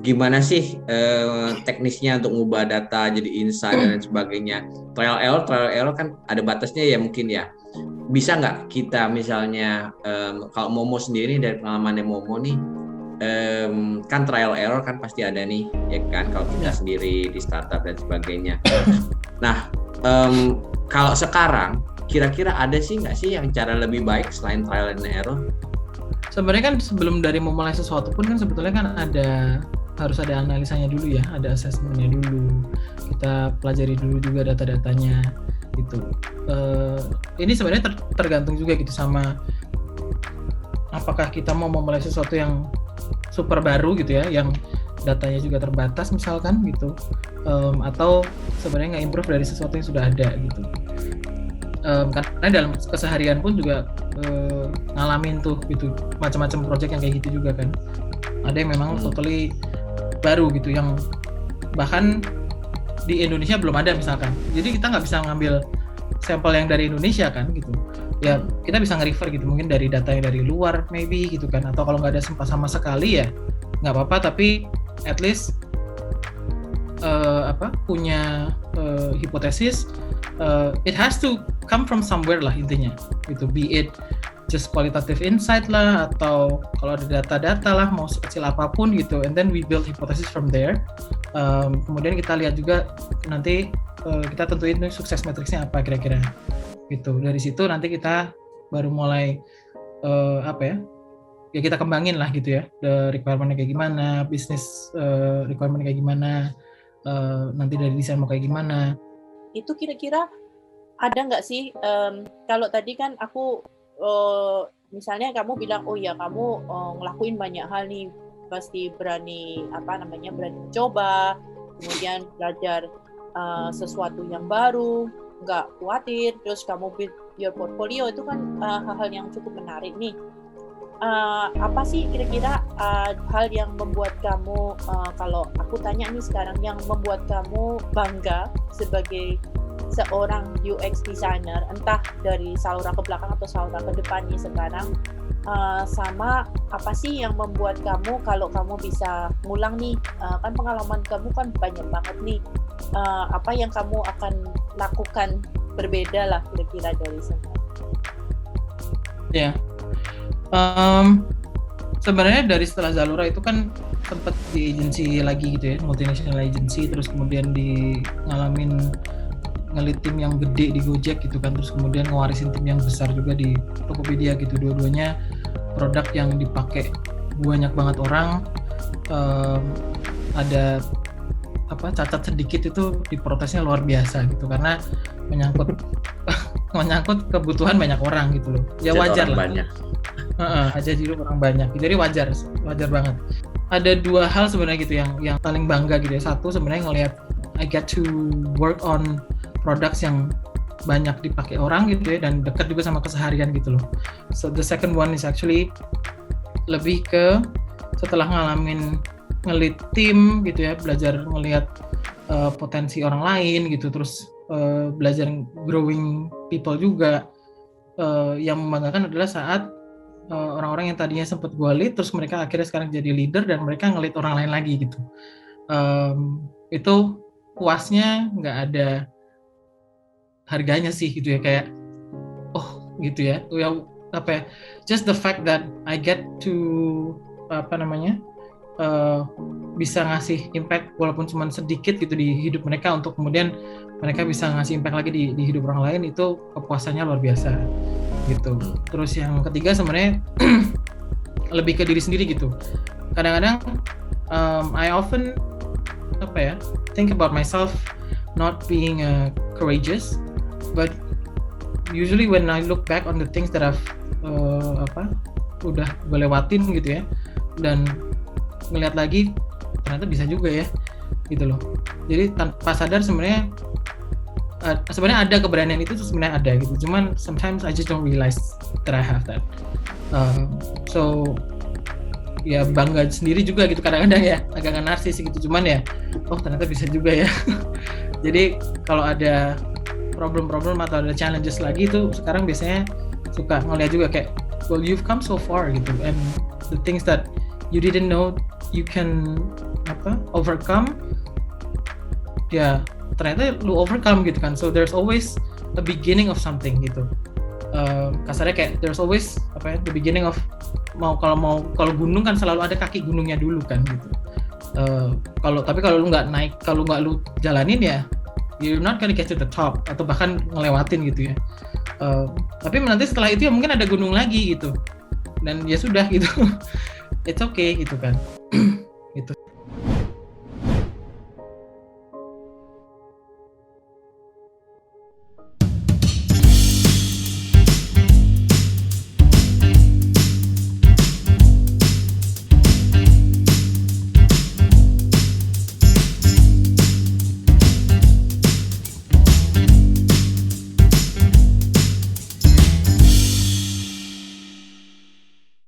gimana sih teknisnya untuk ngubah data jadi insight dan lain sebagainya. Trial error kan ada batasnya ya mungkin ya. Bisa nggak kita misalnya kalau Momo sendiri dari pengalamannya Momo nih, kan trial error kan pasti ada nih ya kan kalau kita sendiri di startup dan sebagainya. Nah, kalau sekarang kira-kira ada sih nggak sih yang cara lebih baik selain trial and error? Sebenarnya kan sebelum dari memulai sesuatu pun kan sebetulnya kan harus ada analisanya dulu ya, ada assessment-nya dulu, kita pelajari dulu juga data-datanya gitu. Ini sebenarnya tergantung juga gitu sama apakah kita mau memulai sesuatu yang super baru gitu ya, yang datanya juga terbatas misalkan gitu, atau sebenarnya nggak improve dari sesuatu yang sudah ada gitu. Karena dalam keseharian pun juga ngalamin tuh gitu macam-macam project yang kayak gitu juga kan. Ada yang memang totally baru gitu, yang bahkan di Indonesia belum ada misalkan. Jadi kita nggak bisa ngambil sampel yang dari Indonesia kan gitu. Ya kita bisa nge-refer gitu mungkin dari data yang dari luar maybe gitu kan. Atau kalau nggak ada sama sekali ya nggak apa-apa, tapi at least punya hipotesis. It has to come from somewhere lah intinya gitu, be it just qualitative insight lah, atau kalau ada data-data lah mau sekecil apapun gitu, and then we build hypothesis from there. Kemudian kita lihat juga nanti kita tentuin sukses matriksnya apa kira-kira gitu. Dari situ nanti kita baru mulai ya kita kembangin lah gitu ya, the requirement-nya kayak gimana, business requirement-nya kayak gimana, nanti dari desain mau kayak gimana. Itu kira-kira ada nggak sih, kalau tadi kan aku misalnya kamu bilang oh ya kamu ngelakuin banyak hal nih, pasti berani mencoba, kemudian belajar sesuatu yang baru, nggak khawatir, terus kamu build your portfolio, itu kan hal-hal yang cukup menarik nih. Apa sih kira-kira hal yang membuat kamu, kalau aku tanya nih sekarang, yang membuat kamu bangga sebagai seorang UX designer, entah dari saluran ke belakang atau saluran ke depannya sekarang, sama apa sih yang membuat kamu kalau kamu bisa ngulang nih, kan pengalaman kamu kan banyak banget nih, apa yang kamu akan lakukan berbeda lah kira-kira dari semua? Ya, sebenarnya dari setelah Zalora itu kan sempat di agency lagi gitu ya, multinational agency, terus kemudian ngalamin ngelit tim yang gede di Gojek gitu kan, terus kemudian ngewarisin tim yang besar juga di Tokopedia gitu. Dua-duanya produk yang dipakai banyak banget orang, ada cacat sedikit itu diprotesnya luar biasa gitu, karena menyangkut kebutuhan banyak orang gitu loh. Ya wajar lah. Banyak. Aja dulu orang banyak. Jadi wajar banget. Ada dua hal sebenarnya gitu yang paling bangga gitu ya. Satu sebenarnya ngelihat I get to work on products yang banyak dipakai orang gitu ya, dan dekat juga sama keseharian gitu loh. So the second one is actually lebih ke setelah ngalamin ngelit tim gitu ya, belajar ngelihat potensi orang lain gitu, terus belajar growing people juga. Yang membanggakan adalah saat orang-orang yang tadinya sempat gue lead, terus mereka akhirnya sekarang jadi leader dan mereka ngelit orang lain lagi gitu. Itu puasnya nggak ada harganya sih gitu ya, kayak gitu ya, just the fact that I get to bisa ngasih impact walaupun cuma sedikit gitu di hidup mereka, untuk kemudian mereka bisa ngasih impact lagi di hidup orang lain, itu kepuasannya luar biasa gitu. Terus yang ketiga sebenarnya lebih ke diri sendiri gitu. Kadang-kadang I often think about myself not being courageous, but usually when I look back on the things that I've udah gue lewatin gitu ya, dan ngeliat lagi ternyata bisa juga ya gitu loh. Jadi tanpa sadar sebenarnya ada keberanian itu sebenarnya ada gitu, cuman sometimes I just don't realize that I have that. So ya bangga sendiri juga gitu kadang-kadang ya, agak narsis gitu, cuman ya ternyata bisa juga ya. Jadi kalau ada problem atau ada challenges lagi itu sekarang biasanya suka ngeliat juga kayak, well you've come so far gitu, and the things that you didn't know you can overcome, ya ternyata lu overcome gitu kan. So there's always a beginning of something gitu. Kasarnya kayak there's always the beginning of kalau gunung kan selalu ada kaki gunungnya dulu kan gitu. Tapi kalau lu nggak naik, kalau nggak lu jalanin ya you're not gonna get to the top atau bahkan ngelewatin gitu ya. Tapi nanti setelah itu ya mungkin ada gunung lagi gitu dan ya sudah gitu. It's okay gitu kan.